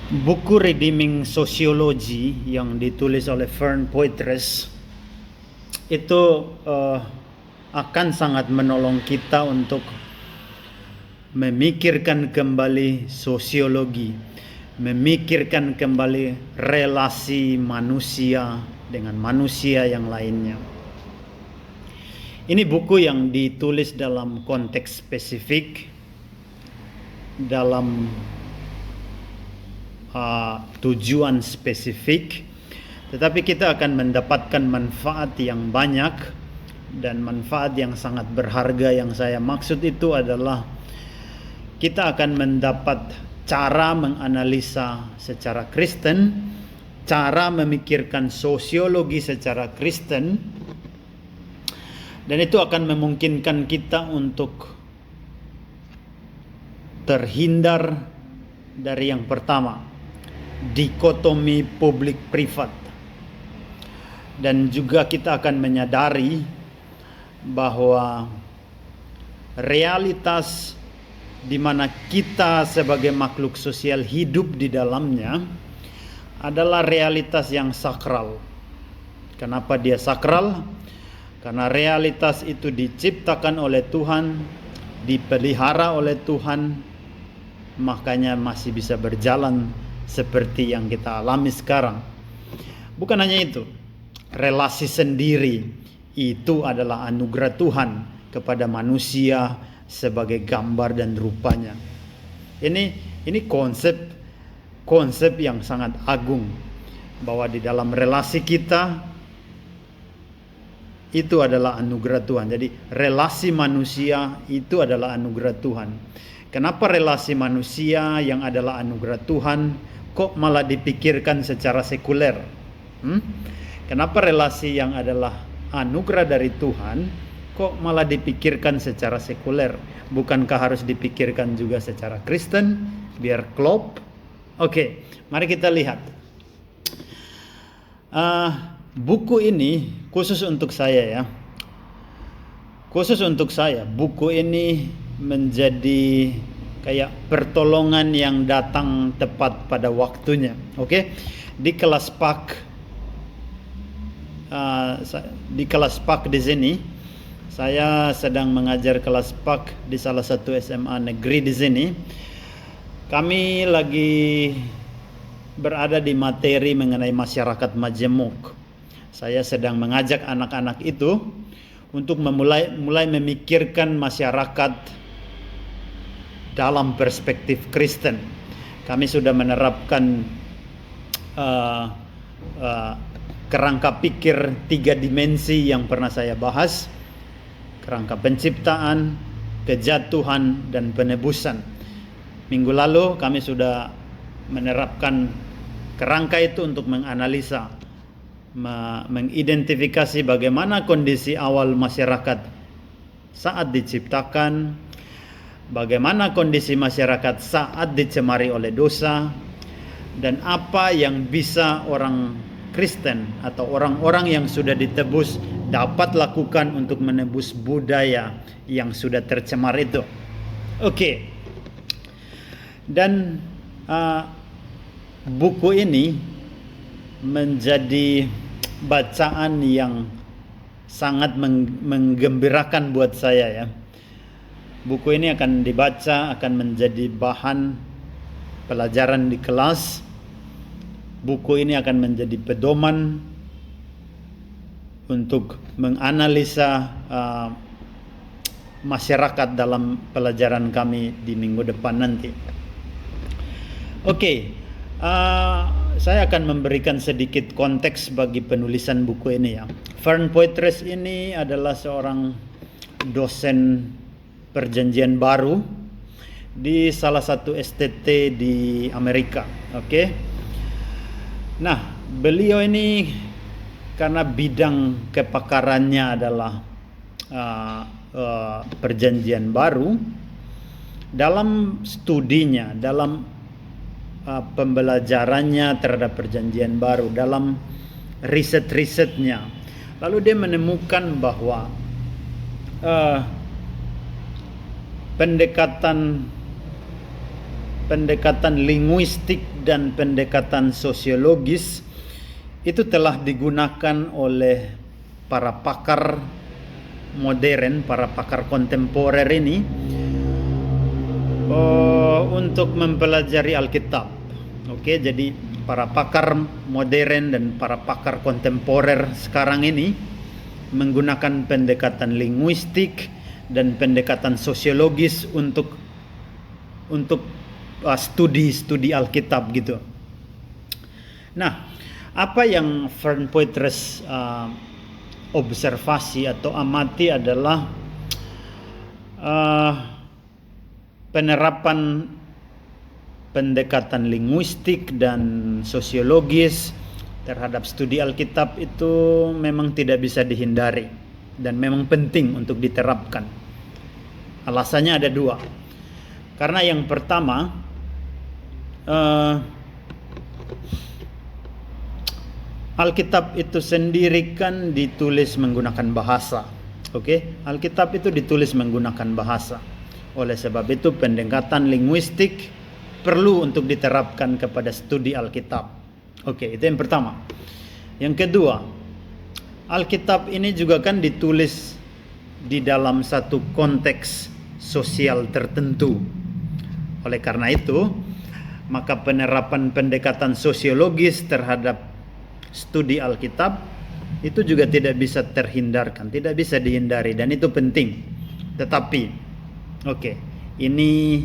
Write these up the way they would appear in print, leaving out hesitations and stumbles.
Buku Redeeming Sociology yang ditulis oleh Fern Poitras itu akan sangat menolong kita untuk memikirkan kembali sosiologi, memikirkan kembali relasi manusia dengan manusia yang lainnya. Ini buku yang ditulis dalam konteks spesifik, dalam tujuan spesifik, tetapi kita akan mendapatkan manfaat yang banyak dan manfaat yang sangat berharga. Yang saya maksud itu adalah kita akan mendapat cara menganalisa secara Kristen, cara memikirkan sosiologi secara Kristen, dan itu akan memungkinkan kita untuk terhindar dari yang pertama, dikotomi publik privat, dan juga kita akan menyadari bahwa realitas di mana kita sebagai makhluk sosial hidup di dalamnya adalah realitas yang sakral. Kenapa dia sakral? Karena realitas itu diciptakan oleh Tuhan, dipelihara oleh Tuhan, makanya masih bisa berjalan seperti yang kita alami sekarang. Bukan hanya itu, relasi sendiri itu adalah anugerah Tuhan kepada manusia sebagai gambar dan rupanya. Ini konsep yang sangat agung, bahwa di dalam relasi kita itu adalah anugerah Tuhan. Jadi relasi manusia itu adalah anugerah Tuhan. Kenapa relasi manusia yang adalah anugerah Tuhan kok malah dipikirkan secara sekuler? Kenapa relasi yang adalah anugerah dari Tuhan kok malah dipikirkan secara sekuler? Bukankah harus dipikirkan juga secara Kristen biar klop? Oke, mari kita lihat. Buku ini khusus untuk saya ya. Khusus untuk saya, buku ini menjadi kayak pertolongan yang datang tepat pada waktunya. Oke, di kelas PAK di sini saya sedang mengajar kelas PAK di salah satu SMA negeri di sini. Kami lagi berada di materi mengenai masyarakat majemuk. Saya sedang mengajak anak-anak itu untuk mulai memikirkan masyarakat dalam perspektif Kristen. Kami sudah menerapkan kerangka pikir 3 dimensi yang pernah saya bahas: kerangka penciptaan, kejatuhan, dan penebusan. Minggu lalu kami sudah menerapkan kerangka itu untuk menganalisa, mengidentifikasi bagaimana kondisi awal masyarakat saat diciptakan, bagaimana kondisi masyarakat saat dicemari oleh dosa, dan apa yang bisa orang Kristen atau orang-orang yang sudah ditebus dapat lakukan untuk menebus budaya yang sudah tercemar itu. Oke. Dan buku ini menjadi bacaan yang sangat menggembirakan buat saya ya. Buku ini akan dibaca, akan menjadi bahan pelajaran di kelas. Buku ini akan menjadi pedoman untuk menganalisa masyarakat dalam pelajaran kami di minggu depan nanti. Oke, saya akan memberikan sedikit konteks bagi penulisan buku ini ya. Fern Poitras ini adalah seorang dosen Perjanjian Baru di salah satu STT di Amerika. Oke. Nah, beliau ini karena bidang kepakarannya adalah Perjanjian Baru, dalam studinya, dalam pembelajarannya terhadap Perjanjian Baru, dalam riset-risetnya, lalu dia menemukan bahwa pendekatan linguistik dan pendekatan sosiologis itu telah digunakan oleh para pakar modern, para pakar kontemporer ini untuk mempelajari Alkitab. Oke, jadi para pakar modern dan para pakar kontemporer sekarang ini menggunakan pendekatan linguistik dan pendekatan sosiologis untuk studi Alkitab gitu. Nah, apa yang Fern Poythress observasi atau amati adalah penerapan pendekatan linguistik dan sosiologis terhadap studi Alkitab itu memang tidak bisa dihindari dan memang penting untuk diterapkan. Alasannya ada dua. Karena yang pertama, Alkitab itu sendiri kan ditulis menggunakan bahasa. Oke, Alkitab itu ditulis menggunakan bahasa. Oleh sebab itu pendekatan linguistik perlu untuk diterapkan kepada studi Alkitab. Oke, itu yang pertama. Yang kedua, Alkitab ini juga kan ditulis di dalam satu konteks sosial tertentu. Oleh karena itu, maka penerapan pendekatan sosiologis terhadap studi Alkitab itu juga tidak bisa terhindarkan, tidak bisa dihindari, dan itu penting. Tetapi, ini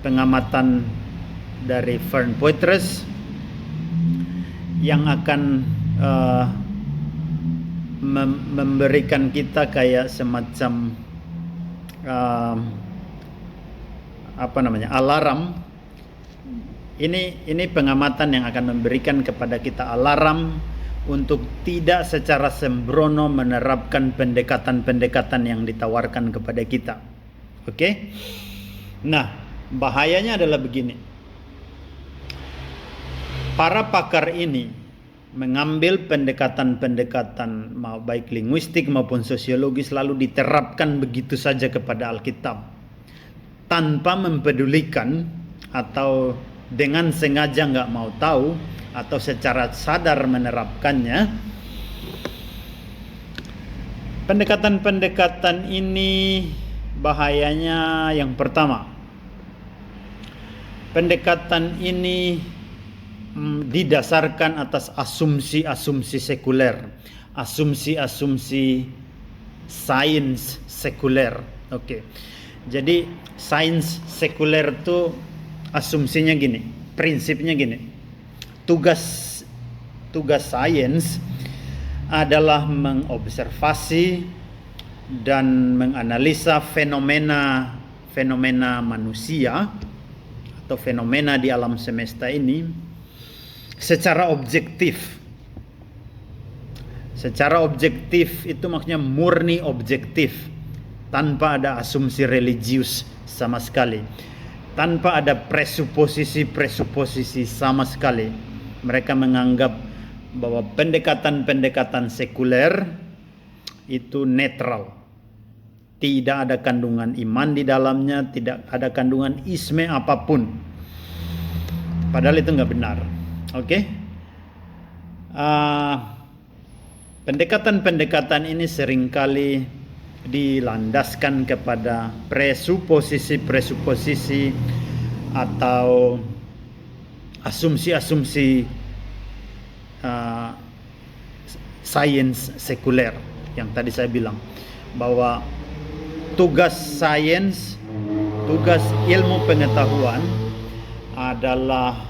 pengamatan dari Fern Poythress yang akan memberikan kita kayak semacam alarm. Ini pengamatan yang akan memberikan kepada kita alarm untuk tidak secara sembrono menerapkan pendekatan-pendekatan yang ditawarkan kepada kita. Oke? Nah, bahayanya adalah begini. Para pakar ini mengambil pendekatan-pendekatan baik linguistik maupun sosiologis lalu diterapkan begitu saja kepada Alkitab tanpa mempedulikan atau dengan sengaja nggak mau tahu atau secara sadar menerapkannya. Pendekatan-pendekatan ini bahayanya yang pertama, pendekatan ini didasarkan atas asumsi-asumsi sekuler, asumsi-asumsi sains sekuler. Oke. Jadi sains sekuler itu asumsinya gini, prinsipnya gini. Tugas sains adalah mengobservasi dan menganalisa fenomena manusia atau fenomena di alam semesta ini secara objektif. Secara objektif itu maksudnya murni objektif, tanpa ada asumsi religius sama sekali, tanpa ada presuposisi sama sekali. Mereka menganggap bahwa pendekatan-pendekatan sekuler itu netral, tidak ada kandungan iman di dalamnya, tidak ada kandungan isme apapun. Padahal itu nggak benar. Oke? Pendekatan-pendekatan ini seringkali dilandaskan kepada presuposisi atau asumsi-asumsi sains sekuler yang tadi saya bilang, bahwa tugas sains, tugas ilmu pengetahuan adalah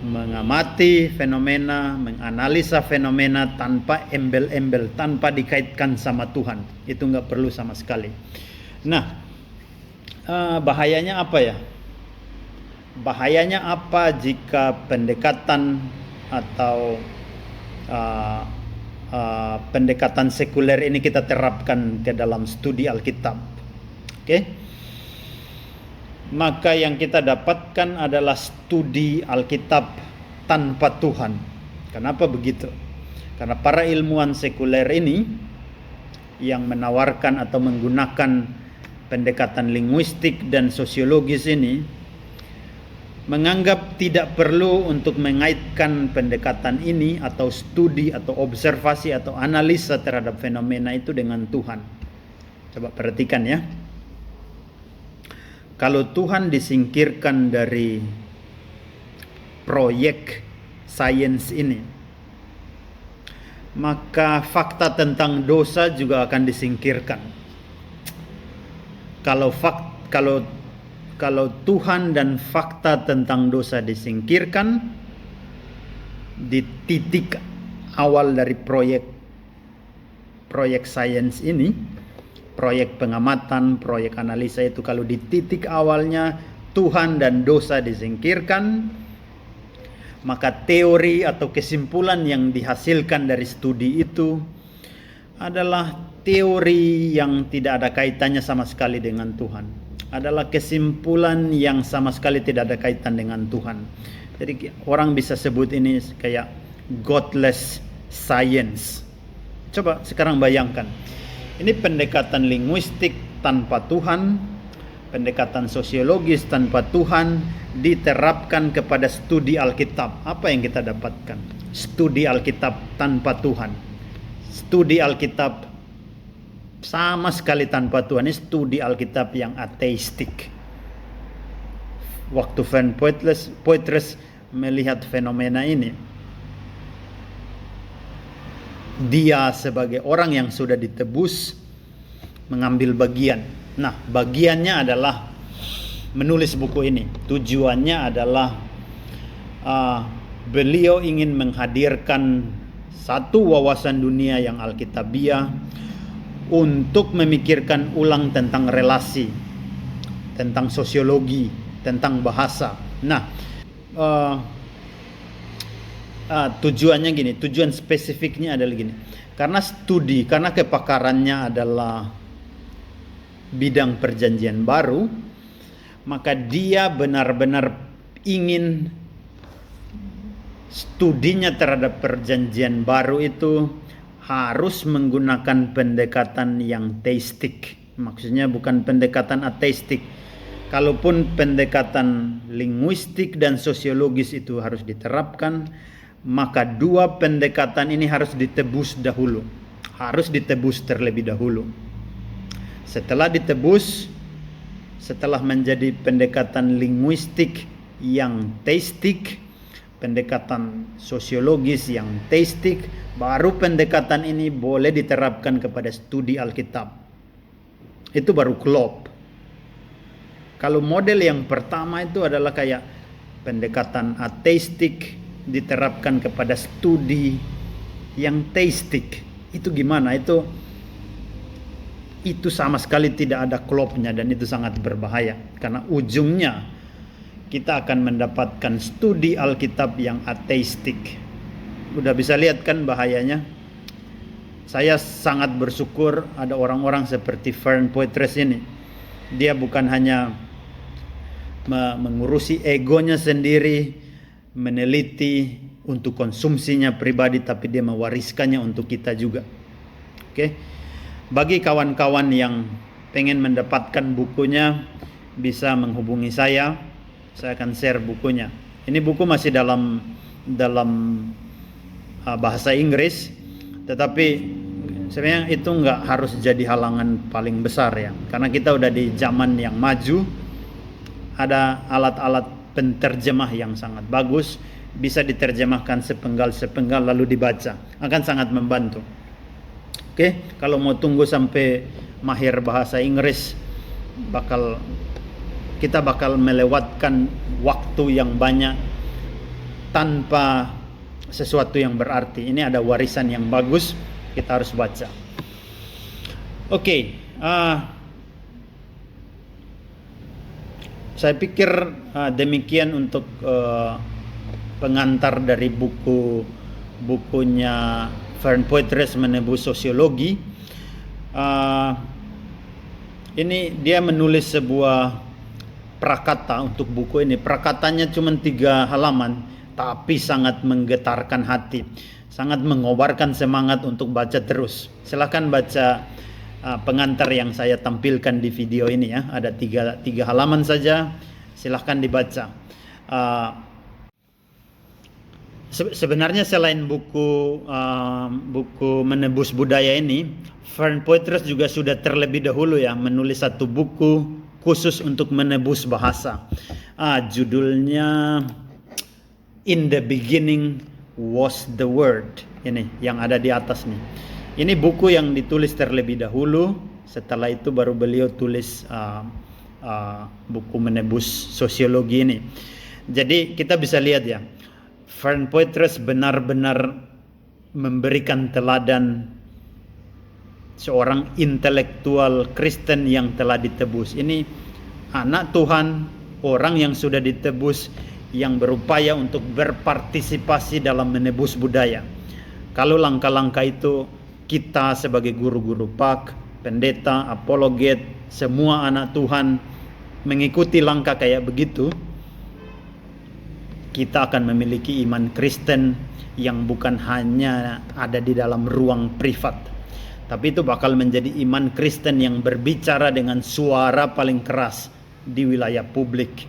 mengamati fenomena, menganalisa fenomena tanpa embel-embel, tanpa dikaitkan sama Tuhan. Itu nggak perlu sama sekali. Nah, bahayanya apa ya? Bahayanya apa jika pendekatan atau pendekatan sekuler ini kita terapkan ke dalam studi Alkitab? Oke? Maka yang kita dapatkan adalah studi Alkitab tanpa Tuhan. Kenapa begitu? Karena para ilmuwan sekuler ini yang menawarkan atau menggunakan pendekatan linguistik dan sosiologis ini, menganggap tidak perlu untuk mengaitkan pendekatan ini atau studi atau observasi atau analisa terhadap fenomena itu dengan Tuhan. Coba perhatikan ya. Kalau Tuhan disingkirkan dari proyek sains ini, maka fakta tentang dosa juga akan disingkirkan. Kalau Tuhan dan fakta tentang dosa disingkirkan di titik awal dari proyek sains ini, proyek pengamatan, proyek analisa itu, kalau di titik awalnya Tuhan dan dosa disingkirkan, maka teori atau kesimpulan yang dihasilkan dari studi itu adalah teori yang tidak ada kaitannya sama sekali dengan Tuhan. Adalah kesimpulan yang sama sekali tidak ada kaitan dengan Tuhan. Jadi orang bisa sebut ini kayak godless science. Coba sekarang bayangkan. Ini pendekatan linguistik tanpa Tuhan, pendekatan sosiologis tanpa Tuhan diterapkan kepada studi Alkitab. Apa yang kita dapatkan? Studi Alkitab tanpa Tuhan. Studi Alkitab sama sekali tanpa Tuhan. Ini studi Alkitab yang ateistik. Waktu Van Poitres melihat fenomena ini, dia sebagai orang yang sudah ditebus mengambil bagian. Nah, bagiannya adalah menulis buku ini. Tujuannya adalah beliau ingin menghadirkan satu wawasan dunia yang alkitabiah untuk memikirkan ulang tentang relasi, tentang sosiologi, tentang bahasa. Nah, tujuannya gini, tujuan spesifiknya adalah gini. Karena kepakarannya adalah bidang perjanjian baru, maka dia benar-benar ingin studinya terhadap perjanjian baru itu harus menggunakan pendekatan yang teistik. Maksudnya bukan pendekatan ateistik. Kalaupun pendekatan linguistik dan sosiologis itu harus diterapkan, maka dua pendekatan ini harus ditebus dahulu. Harus ditebus terlebih dahulu. Setelah ditebus, setelah menjadi pendekatan linguistik yang teistik, pendekatan sosiologis yang teistik, baru pendekatan ini boleh diterapkan kepada studi Alkitab. Itu baru klop. Kalau model yang pertama itu adalah kayak pendekatan ateistik diterapkan kepada studi yang teistik. Itu gimana? Itu sama sekali tidak ada klopnya, dan itu sangat berbahaya. Karena ujungnya kita akan mendapatkan studi Alkitab yang ateistik. Udah bisa lihat kan bahayanya? Saya sangat bersyukur ada orang-orang seperti Van Poitres ini. Dia bukan hanya mengurusi egonya sendiri, meneliti untuk konsumsinya pribadi, tapi dia mewariskannya untuk kita juga. Oke. Bagi kawan-kawan yang pengen mendapatkan bukunya, bisa menghubungi saya akan share bukunya. Ini buku masih dalam bahasa Inggris, tetapi sebenarnya itu nggak harus jadi halangan paling besar ya, karena kita udah di zaman yang maju, ada alat-alat penterjemah yang sangat bagus, bisa diterjemahkan sepenggal lalu dibaca, akan sangat membantu. Oke, kalau mau tunggu sampai mahir bahasa Inggris, kita bakal melewatkan waktu yang banyak tanpa sesuatu yang berarti. Ini ada warisan yang bagus, kita harus baca. Oke, saya pikir demikian untuk pengantar dari bukunya Van Poitres Menebus Sosiologi. Ini dia menulis sebuah prakata untuk buku ini. Prakatanya cuma 3 halaman, tapi sangat menggetarkan hati, sangat mengobarkan semangat untuk baca terus. Silakan baca pengantar yang saya tampilkan di video ini ya. Ada 3 halaman saja, silakan dibaca. Uh, Sebenarnya selain buku Menebus Budaya ini, Fern Poitras juga sudah terlebih dahulu ya menulis satu buku khusus untuk menebus bahasa. Judulnya In the Beginning Was the Word. Ini yang ada di atas nih. Ini buku yang ditulis terlebih dahulu. Setelah itu baru beliau tulis buku menebus sosiologi ini. Jadi kita bisa lihat ya, Fern Poitras benar-benar memberikan teladan seorang intelektual Kristen yang telah ditebus. Ini anak Tuhan, orang yang sudah ditebus, yang berupaya untuk berpartisipasi dalam menebus budaya. Kalau langkah-langkah itu kita sebagai guru-guru PAK, pendeta, apologet, semua anak Tuhan mengikuti langkah kayak begitu, kita akan memiliki iman Kristen yang bukan hanya ada di dalam ruang privat, tapi itu bakal menjadi iman Kristen yang berbicara dengan suara paling keras di wilayah publik.